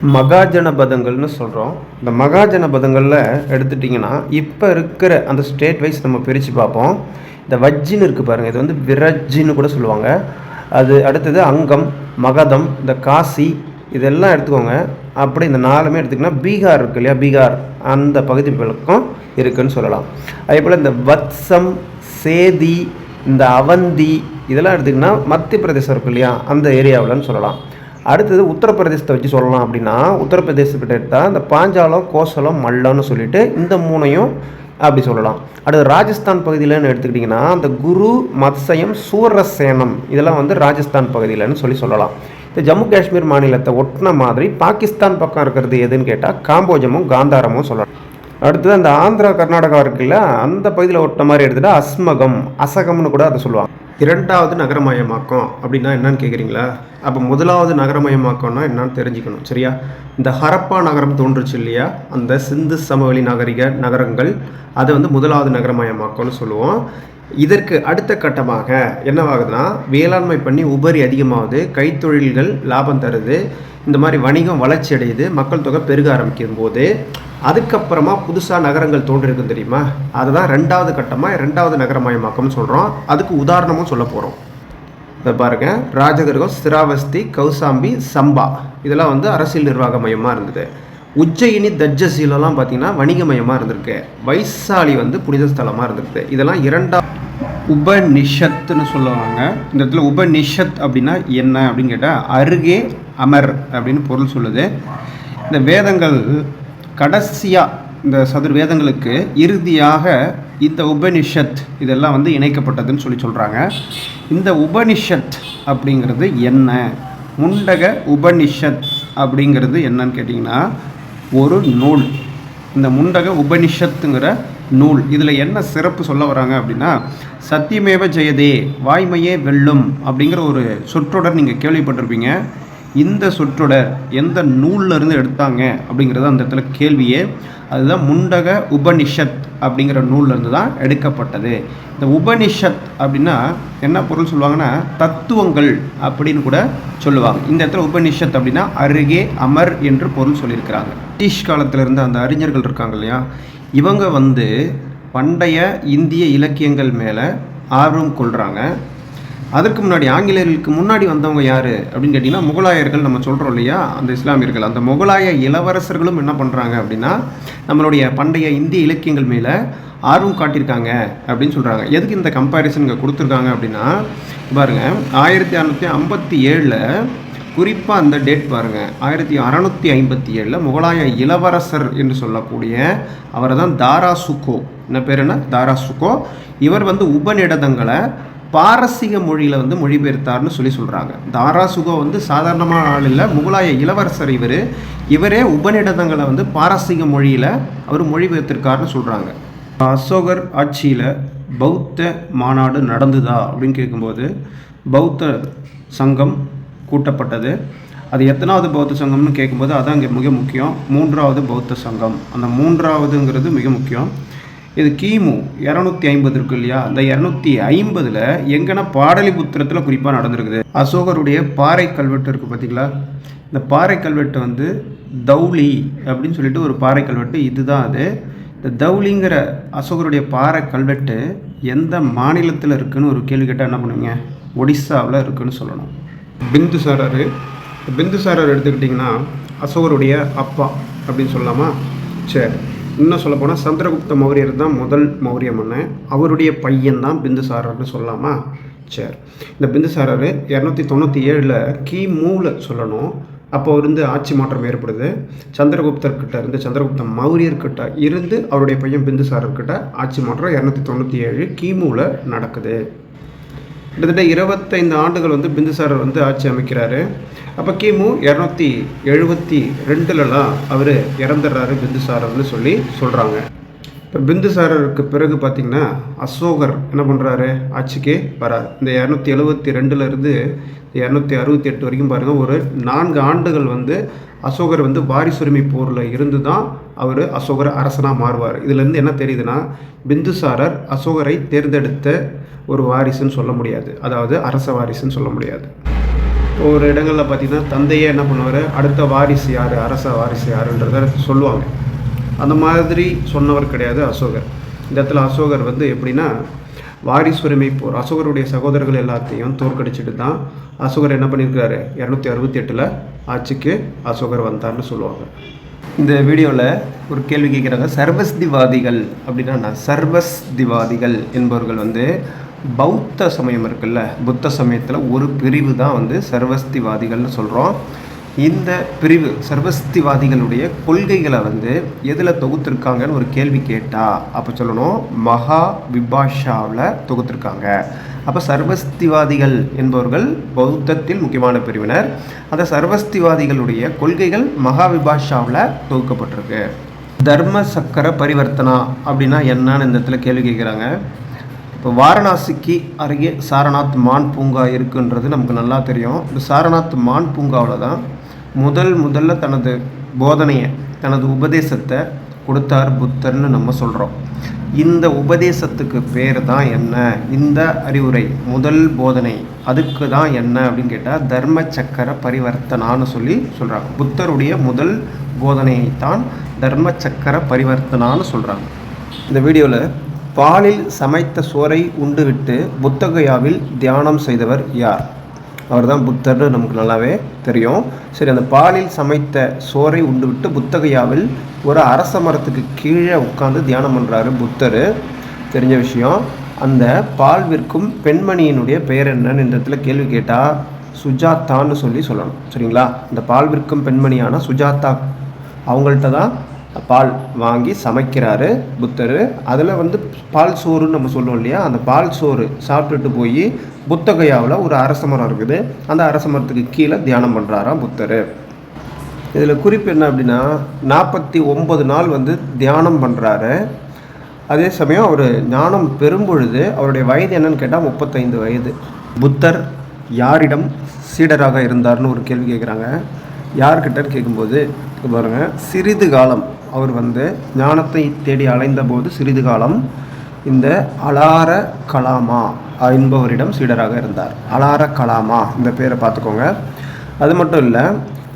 மகாஜனபதங்கள்னு சொல்கிறோம். இந்த மகாஜனபதங்களில் எடுத்துட்டிங்கன்னா இப்போ இருக்கிற அந்த ஸ்டேட் வைஸ் நம்ம பிரித்து பார்ப்போம். இந்த வஜ்ஜின்னு இருக்குது பாருங்கள், இது வந்து விரஜ்ஜின்னு கூட சொல்லுவாங்க. அது அடுத்தது அங்கம், மகதம், இந்த காசி இதெல்லாம் எடுத்துக்கோங்க. அப்படி இந்த நாலுமே எடுத்துக்கிங்கன்னா பீகார் இருக்குது இல்லையா, பீகார் அந்த பகுதி பக்கம் இருக்குதுன்னு சொல்லலாம். அதே போல் இந்த வத்சம், சேதி, இந்த அவந்தி இதெல்லாம் எடுத்திங்கன்னா மத்திய பிரதேசம் இருக்குது இல்லையா, அந்த ஏரியாவில்னு சொல்லலாம். அடுத்தது உத்தரப்பிரதேசத்தை வச்சு சொல்லலாம். அப்படின்னா உத்தரப்பிரதேசத்துக்கிட்ட எடுத்தால் இந்த பாஞ்சாலம், கோசலம், மல்லம்னு சொல்லிட்டு இந்த மூணையும் அப்படி சொல்லலாம். அடுத்து ராஜஸ்தான் பகுதியிலன்னு எடுத்துக்கிட்டிங்கன்னா அந்த குரு, மத்சயம், சூரசேனம் இதெல்லாம் வந்து ராஜஸ்தான் பகுதியிலன்னு சொல்லலாம். இந்த ஜம்மு காஷ்மீர் மாநிலத்தை ஒட்டின மாதிரி பாகிஸ்தான் பக்கம் இருக்கிறது எதுன்னு கேட்டால் காம்போஜமும் காந்தாரமும் சொல்லலாம். அடுத்தது அந்த ஆந்திரா, கர்நாடகா இருக்குல்ல, அந்த பகுதியில் ஒட்டின மாதிரி எடுத்துகிட்டா அஸ்மகம், அசகம்னு கூட அதை சொல்லுவாங்க. இரண்டாவது நகரமயமாக்கம் அப்படின்னா என்னன்னு கேட்குறீங்களா? அப்போ முதலாவது நகரமயமாக்கம்னா என்னன்னு தெரிஞ்சுக்கணும், சரியா? இந்த ஹரப்பா நகரம் தோன்றுச்சு இல்லையா, அந்த சிந்து சமவெளி நகரங்கள் அதை வந்து முதலாவது நகரமயமாக்கம்னு சொல்லுவோம். இதற்கு அடுத்த கட்டமாக என்னவாகுதுன்னா, வேளாண்மை பண்ணி உபரி அதிகமாகுது, கைத்தொழில்கள் லாபம் தருது, இந்த மாதிரி வணிகம் வளர்ச்சி அடையுது, மக்கள் தொகை பெருக ஆரம்பிக்கும் போது அதுக்கப்புறமா புதுசாக நகரங்கள் தோன்றிருக்கும் தெரியுமா, அதுதான் ரெண்டாவது கட்டமாக ரெண்டாவது நகரமயமாக்கம்னு சொல்கிறோம். அதுக்கு உதாரணமும் சொல்ல போகிறோம். இதை பாருங்கள், ராஜகிரகம், ஸ்திராவஸ்தி, கௌசாம்பி, சம்பா இதெல்லாம் வந்து அரசியல் நிர்வாக மையமாக இருந்தது. உஜ்ஜயினி, தஜ்ஜசீலெல்லாம் பார்த்திங்கன்னா வணிக மையமாக இருந்திருக்கு. வைசாலி வந்து புனித ஸ்தலமாக இருந்திருக்கு. இதெல்லாம் இரண்டாவது உபநிஷத்துன்னு சொல்லுவாங்க. இந்த இடத்துல உபநிஷத் அப்படின்னா என்ன அப்படின்னு கேட்டால் அருகே அமர் அப்படின்னு பொருள் சொல்லுது. இந்த வேதங்கள் கடைசியாக இந்த சதுர் வேதங்களுக்கு இறுதியாக இந்த உபனிஷத் இதெல்லாம் வந்து இணைக்கப்பட்டதுன்னு சொல்கிறாங்க. இந்த உபனிஷத் அப்படிங்கிறது என்ன, முண்டக உபனிஷத் அப்படிங்கிறது என்னன்னு கேட்டிங்கன்னா ஒரு நூல். இந்த முண்டக உபனிஷத்துங்கிற நூல் இதில் என்ன சிறப்பு சொல்ல வராங்க அப்படின்னா, சத்தியமேவ ஜெயதே, வாய்மையே வெல்லும் அப்படிங்கிற ஒரு சொற்றொடர் நீங்கள் கேள்விப்பட்டிருப்பீங்க. இந்த சொற்றொடர் எந்த நூலில் இருந்து எடுத்தாங்க அப்படிங்கிறது அந்த இடத்துல கேள்வியே. அதுதான் முண்டக உபனிஷத் அப்படிங்கிற நூல்லேருந்து தான் எடுக்கப்பட்டது. இந்த உபனிஷத் அப்படின்னா என்ன பொருள் சொல்லுவாங்கன்னா தத்துவங்கள் அப்படின்னு கூட சொல்லுவாங்க. இந்த இடத்துல உபனிஷத் அப்படின்னா அருகே அமர் என்று பொருள் சொல்லியிருக்கிறாங்க. பிரிட்டிஷ் காலத்தில் இருந்த அந்த அறிஞர்கள் இருக்காங்க இல்லையா, இவங்க வந்து பண்டைய இந்திய இலக்கியங்கள் மேலே ஆர்வம் கொள்கிறாங்க. அதற்கு முன்னாடி ஆங்கிலேயர்களுக்கு முன்னாடி வந்தவங்க யார் அப்படின்னு கேட்டிங்கன்னா முகலாயர்கள் நம்ம சொல்கிறோம் இல்லையா, அந்த இஸ்லாமியர்கள். அந்த முகலாய இளவரசர்களும் என்ன பண்ணுறாங்க அப்படின்னா நம்மளுடைய பண்டைய இந்திய இலக்கியங்கள் மேலே ஆர்வம் காட்டியிருக்காங்க அப்படின்னு சொல்கிறாங்க. எதுக்கு இந்த கம்பேரிசன் இங்கே கொடுத்துருக்காங்க அப்படின்னா பாருங்கள், 1657 குறிப்பாக அந்த டேட் பாருங்கள், 1657 முகலாய இளவரசர் என்று சொல்லக்கூடிய அவரை தான் தாராசுகோ, என்ன பேர் என்ன, தாராசுகோ. இவர் வந்து உபநிடதங்களை பாரசீக மொழியில் வந்து மொழிபெயர்த்தார்னு சொல்கிறாங்க. தாராசுகோ வந்து சாதாரணமான ஆள் இல்லை, முகலாய இளவரசர். இவரே உபநிடதங்களை வந்து பாரசீக மொழியில் அவர் மொழிபெயர்த்திருக்காருன்னு சொல்கிறாங்க. அசோகர் ஆட்சியில் பௌத்த மாநாடு நடந்துதா அப்படின்னு கேட்கும்போது பௌத்த சங்கம் கூட்டப்பட்டது. அது எத்தனாவது பௌத்த சங்கம்னு கேட்கும்போது அதான் இங்கே மிக முக்கியம், 3வது பௌத்த சங்கம். அந்த 3வதுங்கிறது மிக முக்கியம். இது கிமு 250 இருக்கு இல்லையா, அந்த 250 எங்கன்னா பாடலிபுத்திரத்தில் குறிப்பாக நடந்திருக்குது. அசோகருடைய பாறை கல்வெட்டு இருக்குது பார்த்தீங்களா, இந்த பாறை கல்வெட்டு வந்து தௌலி அப்படின்னு சொல்லிட்டு ஒரு பாறை கல்வெட்டு. இதுதான் அது. இந்த தௌலிங்கிற அசோகருடைய பாறை கல்வெட்டு எந்த மாநிலத்தில் இருக்குதுன்னு ஒரு கேள்வி கேட்டால் என்ன பண்ணுவீங்க, ஒடிசாவில் இருக்குதுன்னு சொல்லணும். பிந்துசாரர் எடுத்துக்கிட்டிங்கன்னா அசோகருடைய அப்பா அப்படின்னு சொல்லலாமா? சரி, இன்னும் சொல்லப்போனால் சந்திரகுப்த மௌரியர் தான் முதல் மௌரிய மன்னன், அவருடைய பையன் தான் பிந்துசாரர்னு சொல்லலாமா? சரி, இந்த பிந்துசாரர் 297 கிமுல சொல்லணும். அப்போ இருந்து ஆட்சி மாற்றம் ஏற்படுது. சந்திரகுப்தர்கிட்ட இருந்து, சந்திரகுப்த மௌரியர்கிட்ட இருந்து அவருடைய பையன் பிந்துசாரர்கிட்ட ஆட்சி மாற்றம் 297 கிமுல நடக்குது. கிட்டத்தட்ட 25 ஆண்டுகள் வந்து பிந்துசாரர் வந்து ஆட்சி அமைக்கிறாரு. அப்போ கிமு 272 அவர் இறந்துடுறாரு பிந்துசாரர்னு சொல்கிறாங்க. இப்போ பிந்துசாரருக்கு பிறகு பார்த்திங்கன்னா அசோகர் என்ன பண்ணுறாரு, ஆட்சிக்கே வரார். இந்த 272 268 வரைக்கும் பாருங்கள், ஒரு 4 ஆண்டுகள் வந்து அசோகர் வந்து வாரிசுரிமை போரில் இருந்து தான் அவர் அசோகர் அரசனாக மாறுவார். இதுலேருந்து என்ன தெரியுதுன்னா, பிந்துசாரர் அசோகரை தேர்ந்தெடுத்த ஒரு வாரிசுன்னு சொல்ல முடியாது, அதாவது அரச வாரிசுன்னு சொல்ல முடியாது. ஒவ்வொரு இடங்களில் பார்த்திங்கன்னா தந்தையே என்ன பண்ணுவார், அடுத்த வாரிசு யார், அரச வாரிசு யாருன்றதை சொல்லுவாங்க. அந்த மாதிரி சொன்னவர் கிடையாது அசோகர். இந்த இடத்துல அசோகர் வந்து எப்படின்னா வாரிசுரிமை போர், அசோகருடைய சகோதரர்கள் எல்லாத்தையும் தோற்கடிச்சிட்டு தான் அசோகர் என்ன பண்ணியிருக்காரு, 268 ஆட்சிக்கு அசோகர் வந்தார்னு சொல்லுவாங்க. இந்த வீடியோவில் ஒரு கேள்வி கேட்குறாங்க, சர்வஸ்திவாதிகள் அப்படின்னா சர்வஸ்திவாதிகள் என்பவர்கள் வந்து பௌத்த சமயம் இருக்குல்ல, புத்த சமயத்தில் ஒரு பிரிவு தான் வந்து சர்வஸ்திவாதிகள்னு சொல்கிறோம். இந்த பிரிவு சர்வஸ்திவாதிகளுடைய கொள்கைகளை வந்து எதில் தொகுத்திருக்காங்கன்னு ஒரு கேள்வி கேட்டால் அப்போ சொல்லணும், மகா விபாஷாவில் தொகுத்திருக்காங்க. அப்போ சர்வஸ்திவாதிகள் என்பவர்கள் பௌத்தத்தில் முக்கியமான பிரிவினர். அந்த சர்வஸ்திவாதிகளுடைய கொள்கைகள் மகா விபாஷாவில் தொகுக்கப்பட்டிருக்கு. தர்ம சக்கர பரிவர்த்தனா அப்படின்னா என்னன்னு இந்த இடத்துல கேள்வி கேட்குறாங்க. இப்போ வாரணாசிக்கு அருகே சாரநாத் மான் பூங்கா இருக்குன்றது நமக்கு நல்லா தெரியும். இந்த சாரநாத் மான் பூங்காவில் தான் முதல்ல தனது போதனையை, தனது உபதேசத்தை கொடுத்தார் புத்தர்னு நம்ம சொல்கிறோம். இந்த உபதேசத்துக்கு பேர் தான் என்ன, இந்த அறிவுரை முதல் போதனை அதுக்கு தான் என்ன அப்படின்னு கேட்டால் தர்ம சக்கர பரிவர்த்தனான்னு சொல்கிறாங்க. புத்தருடைய முதல் போதனையைத்தான் தர்ம சக்கர பரிவர்த்தனான்னு சொல்கிறாங்க. இந்த வீடியோவில் பாலில் சமைத்த சோறை உண்டுவிட்டு புத்தகயாவில் தியானம் செய்தவர் யார்? அவர் தான் புத்தர்னு நமக்கு நல்லாவே தெரியும். சரி, அந்த பாலில் சமைத்த சோறை உண்டுவிட்டு புத்தகயாவில் ஒரு அரச மரத்துக்கு கீழே உட்காந்து தியானம் பண்ணுறாரு புத்தர், தெரிஞ்ச விஷயம். அந்த பால் விற்கும் பெண்மணியினுடைய பெயர் என்னன்னு இந்த இடத்துல கேள்வி கேட்டால் சுஜாதான்னு சொல்லணும். சரிங்களா? இந்த பால் விற்கும் பெண்மணியான சுஜாதா அவங்கள்ட்ட தான் பால் வாங்கி சமைக்கிறாரு புத்தர். அதில் வந்து பால் சோறுன்னு நம்ம சொல்லுவோம் இல்லையா, அந்த பால் சோறு சாப்பிட்டுட்டு போய் புத்தகயாவில் ஒரு அரச மரம் இருக்குது, அந்த அரச மரத்துக்கு கீழே தியானம் பண்ணுறாராம் புத்தர். இதில் குறிப்பு என்ன அப்படின்னா 49 நாள் வந்து தியானம் பண்ணுறாரு. அதே சமயம் அவர் ஞானம் பெரும்பொழுது அவருடைய வயது என்னன்னு கேட்டால் 35 வயது. புத்தர் யாரிடம் சீடராக இருந்தார்னு ஒரு கேள்வி கேட்குறாங்க. யார்கிட்டன்னு கேட்கும்போது பாருங்கள், சிறிது காலம் அவர் வந்து ஞானத்தை தேடி அலைந்த போது சிறிது காலம் இந்த அலார கலாமா என்பவரிடம் சீடராக இருந்தார். அலார கலாமா இந்த பேரை பார்த்துக்கோங்க. அது மட்டும் இல்லை,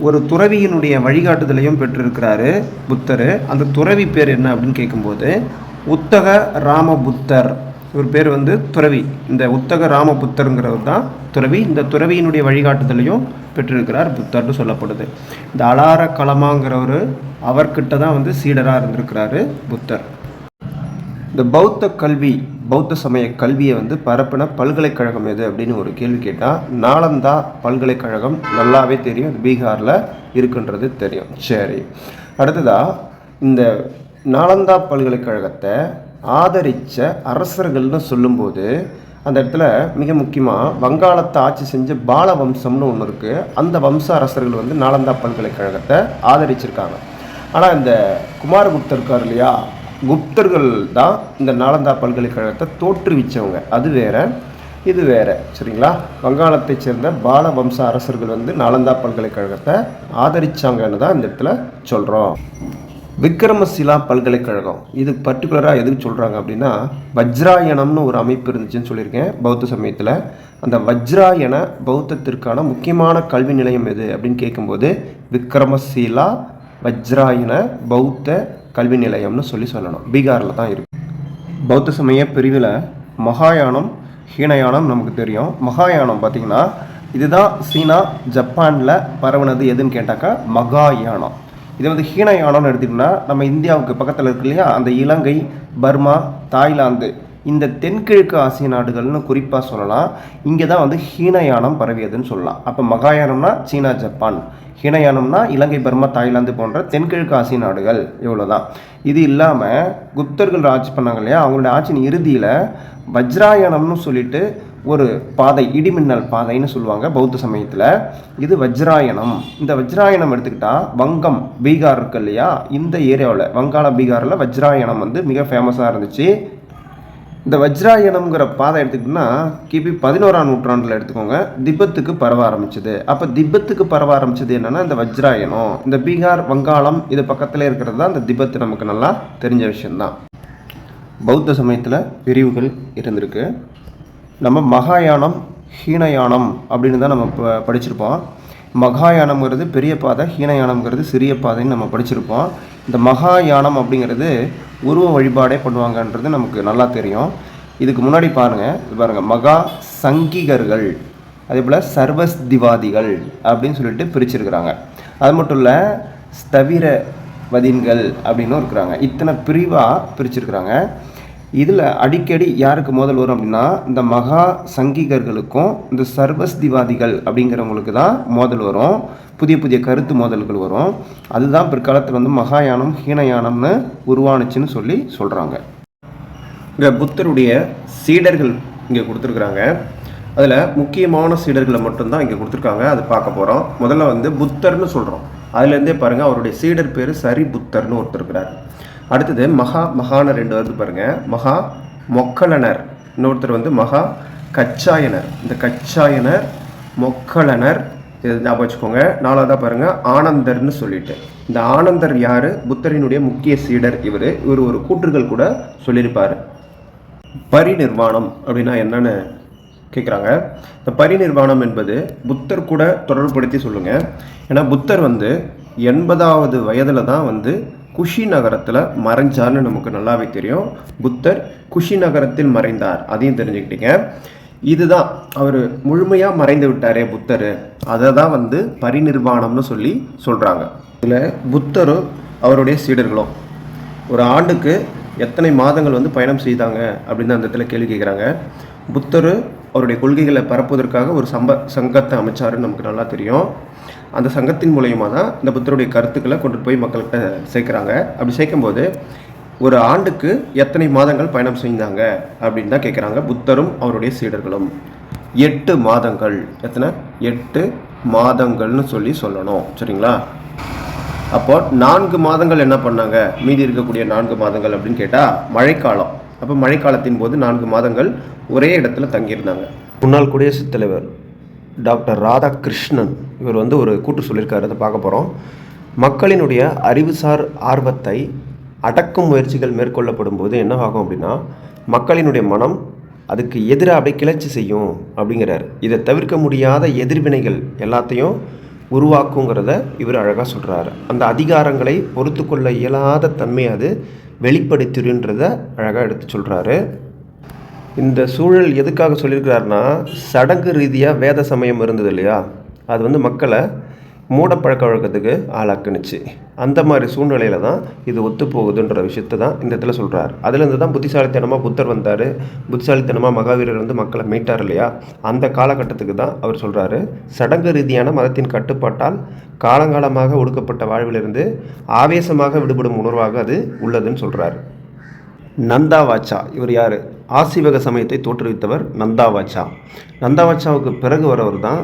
ஒரு துறவியினுடைய வழிகாட்டுதலையும் பெற்றிருக்கிறாரு புத்தர். அந்த துறவி பேர் என்ன அப்படின்னு கேட்கும்போது உத்தக ராமபுத்தர். இவர் பேர் வந்து துறவி. இந்த உத்தக ராமபுத்தருங்கிறவர் தான் துறவி. இந்த துறவியினுடைய வழிகாட்டுதலையும் பெற்றிருக்கிறார் புத்தர்னு சொல்லப்படுது. இந்த அலார கலமாங்கிறவர் அவர்கிட்ட தான் வந்து சீடராக இருந்திருக்கிறாரு புத்தர். இந்த பௌத்த கல்வி, பௌத்த சமய கல்வியை வந்து பரப்பின பல்கலைக்கழகம் எது அப்படின்னு ஒரு கேள்வி கேட்டால் நாலந்தா பல்கலைக்கழகம் நல்லாவே தெரியும். அது பீகாரில் இருக்குன்றது தெரியும். சரி, அடுத்ததாக இந்த நாலந்தா பல்கலைக்கழகத்தை ஆதரித்த அரசர்கள்னு சொல்லும்போது அந்த இடத்துல மிக முக்கியமாக வங்காளத்தை ஆட்சி செஞ்ச பால வம்சம்னு ஒன்று இருக்குது. அந்த வம்ச அரசர்கள் வந்து நாலந்தா பல்கலைக்கழகத்தை ஆதரிச்சிருக்காங்க. ஆனால் இந்த குமாரகுப்தர் இருக்கார் இல்லையா, குப்தர்கள் தான் இந்த நாலந்தா பல்கலைக்கழகத்தை தோற்றுவிச்சவங்க. அது வேற, இது வேற. சரிங்களா? வங்காளத்தை சேர்ந்த பால வம்ச அரசர்கள் வந்து நாலந்தா பல்கலைக்கழகத்தை ஆதரிச்சாங்கன்னு தான் இந்த இடத்துல சொல்கிறோம். விக்ரமசிலா பல்கலைக்கழகம் இது பர்டிகுலராக எதுக்கு சொல்கிறாங்க அப்படின்னா வஜ்ராயணம்னு ஒரு அமைப்பு இருந்துச்சுன்னு சொல்லியிருக்கேன் பௌத்த சமயத்தில். அந்த வஜ்ராயண பௌத்தத்திற்கான முக்கியமான கல்வி நிலையம் எது அப்படின்னு கேட்கும்போது விக்ரமசீலா வஜ்ராயண பௌத்த கல்வி நிலையம்னு சொல்லணும். பீகாரில் தான் இருக்குது. பௌத்த சமய பிரிவில் மகாயானம், ஹீனயானம் நமக்கு தெரியும். மகாயானம் பார்த்திங்கன்னா இதுதான் சீனா ஜப்பானில் பரவுனது எதுன்னு கேட்டாக்கா மகாயானம். இது வந்து ஹீனயானம்னு எடுத்திங்கன்னா நம்ம இந்தியாவுக்கு பக்கத்தில் இருக்கு இல்லையா, அந்த இலங்கை, பர்மா, தாய்லாந்து, இந்த தென்கிழக்கு ஆசிய நாடுகள்னு குறிப்பாக சொல்லலாம். இங்கே தான் வந்து ஹீனயானம் பரவியதுன்னு சொல்லலாம். அப்போ மகாயானம்னா சீனா ஜப்பான், ஹீனயானம்னா இலங்கை, பர்மா, தாய்லாந்து போன்ற தென்கிழக்கு ஆசிய நாடுகள். இவ்வளோதான். இது இல்லாமல் குப்தர்கள் ஆட்சி பண்ணாங்க இல்லையா, அவங்களுடைய ஆட்சியின் இறுதியில் வஜ்ராயணம்னு சொல்லிட்டு ஒரு பாதை, இடிமின்னல் பாதைன்னு சொல்லுவாங்க பௌத்த சமயத்தில். இது வஜ்ராயணம். இந்த வஜ்ராயணம் எடுத்துக்கிட்டால் வங்கம், பீகார் இருக்கு இல்லையா, இந்த ஏரியாவில் வங்காள பீகாரில் வஜ்ராயணம் வந்து மிக ஃபேமஸாக இருந்துச்சு. இந்த வஜ்ராயணம்ங்கிற பாதை எடுத்துக்கிட்டோம்னா கிபி 11ஆம் நூற்றாண்டில் எடுத்துக்கோங்க, திபெத்துக்கு பரவ ஆரம்பிச்சது. அப்போ திபெத்துக்கு பரவ ஆரம்பிச்சது என்னென்னா இந்த வஜ்ராயணம். இந்த பீகார், வங்காளம் இது பக்கத்தில் இருக்கிறது தான் இந்த திபெத். நமக்கு நல்லா தெரிஞ்ச விஷயந்தான். பௌத்த சமயத்தில் பிரிவுகள் இருந்திருக்கு. நம்ம மகாயானம், ஹீனயானம் அப்படின்னு தான் நம்ம படிச்சிருப்போம். மகாயானம்ங்கிறது பெரிய பாதை, ஹீனயானம்ங்கிறது சிறிய பாதைன்னு நம்ம படிச்சிருப்போம். இந்த மகாயானம் அப்படிங்கிறது உருவ வழிபாடே பண்ணுவாங்கன்றது நமக்கு நல்லா தெரியும். இதுக்கு முன்னாடி பாருங்கள் மகா சங்கிகர்கள், அதே போல் சர்வஸ்திவாதிகள் அப்படின்னு சொல்லிட்டு பிரிச்சிருக்கிறாங்க. அது மட்டும் இல்லை, ஸ்தவிரவதின்கள் அப்படின்னு இருக்கிறாங்க. இத்தனை பிரிவாக பிரிச்சிருக்கிறாங்க. இதில் அடிக்கடி யாருக்கு மோதல் வரும் அப்படின்னா, இந்த மகா சங்கிகர்களுக்கும் இந்த சர்வஸ்திவாதிகள் அப்படிங்கிறவங்களுக்கு தான் மோதல் வரும். புதிய புதிய கருத்து மோதல்கள் வரும். அதுதான் பிற்காலத்தில் வந்து மகாயானம் ஹீனயானம்னு உருவானுச்சுன்னு சொல்லி சொல்கிறாங்க. இங்கே புத்தருடைய சீடர்கள் இங்கே கொடுத்துருக்குறாங்க. அதில் முக்கியமான சீடர்களை மட்டும்தான் இங்கே கொடுத்துருக்காங்க. அது பார்க்க போகிறோம். முதல்ல வந்து புத்தர்னு சொல்கிறோம். அதுலேருந்தே பாருங்கள், அவருடைய சீடர் பேர் சரி புத்தர்னு ஒருத்தர் இருக்கிறார். அடுத்தது மகான 2 வருது பாருங்கள். மகா மொக்கலனர், இன்னொருத்தர் வந்து மகா கச்சாயனர். இந்த கச்சாயனர் மொக்கலனர் இது ஞாபகம் வச்சுக்கோங்க. 4வதாக பாருங்கள் ஆனந்தர்னு சொல்லிட்டு. இந்த ஆனந்தர் யார்? புத்தரினுடைய முக்கிய சீடர். இவர் ஒரு கூற்றுகள் கூட சொல்லியிருப்பார். பரிநிர்வாணம் அப்படின்னா என்னன்னு கேட்குறாங்க. இந்த பரிநிர்வாணம் என்பது புத்தர் கூட தொடர்புபடுத்தி சொல்லுங்கள். ஏன்னா புத்தர் வந்து 80வது வயதில் தான் வந்து குஷி நகரத்தில் மறைஞ்சார்னு நமக்கு நல்லாவே தெரியும். புத்தர் குஷி நகரத்தில் மறைந்தார், அதையும் தெரிஞ்சுக்கிட்டீங்க. இதுதான் அவர் முழுமையாக மறைந்து விட்டாரே புத்தர், அதை தான் வந்து பரிநிர்வாணம்னு சொல்லி சொல்கிறாங்க. இதில் புத்தரும் அவருடைய சீடர்களும் ஒரு ஆண்டுக்கு எத்தனை மாதங்கள் வந்து பயணம் செய்தாங்க அப்படின்னு அந்த இடத்துல கேள்வி கேட்குறாங்க. புத்தர் அவருடைய கொள்கைகளை பரப்புவதற்காக ஒரு சங்கத்தை அமைச்சாருன்னு நமக்கு நல்லா தெரியும். அந்த சங்கத்தின் மூலயமா தான் இந்த புத்தருடைய கருத்துக்களை கொண்டு போய் மக்கள்கிட்ட சேர்க்குறாங்க. அப்படி சேர்க்கும்போது ஒரு ஆண்டுக்கு எத்தனை மாதங்கள் பயணம் செஞ்சாங்க அப்படின்னு தான் கேட்குறாங்க. புத்தரும் அவருடைய சீடர்களும் 8 மாதங்கள். எத்தனை? 8 மாதங்கள்னு சொல்லணும். சரிங்களா? அப்போ 4 மாதங்கள் என்ன பண்ணாங்க? மீதி இருக்கக்கூடிய 4 மாதங்கள் அப்படின்னு கேட்டால் மழைக்காலம். அப்போ மழைக்காலத்தின் போது 4 மாதங்கள் ஒரே இடத்துல தங்கியிருந்தாங்க. முன்னாள் குடியரசுத் தலைவர் டாக்டர் ராதாகிருஷ்ணன் இவர் வந்து ஒரு கூற்று சொல்லியிருக்காரு. அதை பார்க்க போகிறோம். மக்களினுடைய அறிவுசார் ஆர்வத்தை அடக்கும் முயற்சிகள் மேற்கொள்ளப்படும் போது என்ன ஆகும் அப்படின்னா, மக்களினுடைய மனம் அதுக்கு எதிராக அப்படியே கிளர்ச்சி செய்யும் அப்படிங்கிறார். இதை தவிர்க்க முடியாத எதிர்வினைகள் எல்லாத்தையும் உருவாக்குங்கிறத இவர் அழகாக சொல்கிறாரு. அந்த அதிகாரங்களை பொறுத்து கொள்ள இயலாத தன்மை அது வெளிப்படுத்திடுன்றத அழகாக எடுத்து சொல்கிறாரு. இந்த சூழல் எதுக்காக சொல்லியிருக்கிறாருன்னா, சடங்கு ரீதியாக வேத சமயம் இருந்தது இல்லையா, அது வந்து மக்களை மூடப்பழக்க வழக்கத்துக்கு ஆளாக்குனுச்சு. அந்த மாதிரி சூழ்நிலையில் தான் இது ஒத்து போகுதுன்ற விஷயத்தை தான் இந்த இடத்துல சொல்கிறார். அதுலேருந்து தான் புத்திசாலித்தனமாக புத்தர் வந்தார், புத்திசாலித்தனமாக மகாவீரர் வந்து மக்களை மீட்டார் இல்லையா, அந்த காலகட்டத்துக்கு தான் அவர் சொல்கிறாரு. சடங்கு ரீதியான மதத்தின் கட்டுப்பாட்டால் காலங்காலமாக ஒடுக்கப்பட்ட வாழ்விலிருந்து ஆவேசமாக விடுபடும் உணர்வாக அது உள்ளதுன்னு சொல்கிறார். நந்தாவாச்சா இவர் யார்? ஆசீவக சமயத்தை தோற்றுவித்தவர் நந்தாவாச்சா. நந்தாவாச்சாவுக்கு பிறகு வரவர் தான்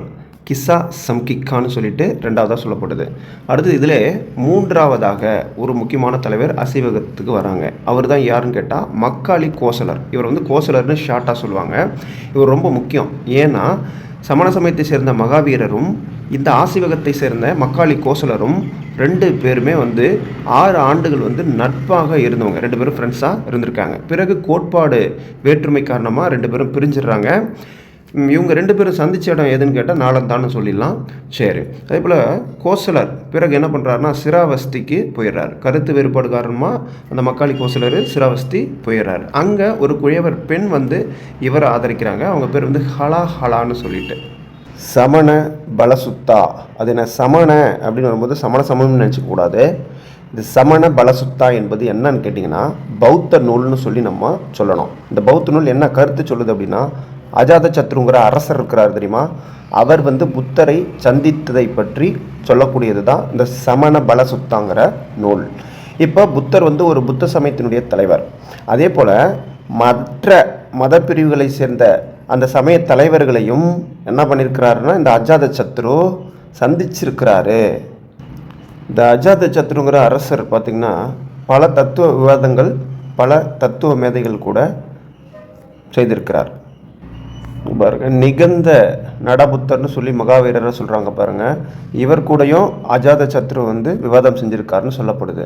கிஸ்ஸா சம்கிக்கான்னு சொல்லிட்டு 2வதாக சொல்லப்படுது. அடுத்து இதில் 3வதாக ஒரு முக்கியமான தலைவர் அசீவகத்துக்கு வராங்க. அவர் தான் யாருன்னு கேட்டால் மக்காளி கோசலர். இவர் வந்து கோசலர்னு ஷார்ட்டாக சொல்லுவாங்க. இவர் ரொம்ப முக்கியம். ஏன்னா சமண சமயத்தை சேர்ந்த மகாவீரரும் இந்த ஆசீவகத்தை சேர்ந்த மக்காளி கோசலரும் 2 பேருமே வந்து 6 ஆண்டுகள் வந்து நட்பாக இருந்தவங்க. 2 பேரும் ஃப்ரெண்ட்ஸாக இருந்திருக்காங்க. பிறகு கோட்பாடு வேற்றுமை காரணமாக 2 பேரும் பிரிஞ்சிடுறாங்க. இவங்க 2 பேரும் சந்திச்ச இடம் எதுன்னு கேட்டால் நாளந்தான்னு சொல்லிடலாம். சரி, அதே போல் கோசலர் பிறகு என்ன பண்ணுறாருன்னா சிராவஸ்திக்கு போயிடுறாரு. கருத்து வேறுபாடு காரணமாக அந்த மக்காளி கோசலர் சிராவஸ்தி போயிடுறாரு. அங்கே ஒரு குயவர் பெண் வந்து இவரை ஆதரிக்கிறாங்க. அவங்க பேர் வந்து ஹலான்னு சொல்லிட்டு சமண பலசுத்தா. அது என்ன சமண அப்படின்னு வரும்போது சமணம்னு நினச்சிக்கூடாது. இந்த சமண பலசுத்தா என்பது என்னன்னு கேட்டிங்கன்னா பௌத்த நூல்னு சொல்லி நம்ம சொல்லணும். இந்த பௌத்த நூல் என்ன கருத்து சொல்லுது அப்படின்னா, அஜாத சத்ருங்கிற அரசர் இருக்கிறார் தெரியுமா, அவர் வந்து புத்தரை சந்தித்ததை பற்றி சொல்லக்கூடியது தான் இந்த சமண பலசுத்தாங்கிற நூல். இப்போ புத்தர் வந்து ஒரு புத்த சமயத்தினுடைய தலைவர். அதே போல் மற்ற மத பிரிவுகளை சேர்ந்த அந்த சமய தலைவர்களையும் என்ன பண்ணியிருக்கிறாருன்னா இந்த அஜாத சத்ரு சந்திச்சிருக்கிறாரு. இந்த அஜாத சத்ருங்கிற அரசர் பார்த்திங்கன்னா பல தத்துவ விவாதங்கள், பல தத்துவ மேதைகள் கூட செய்திருக்கிறார். பாருங்க, நிகந்த நடபுத்தர்னு சொல்லி மகாவீரரை சொல்கிறாங்க பாருங்கள். இவர் கூடயும் அஜாத சத்ரு வந்து விவாதம் செஞ்சுருக்காருன்னு சொல்லப்படுது.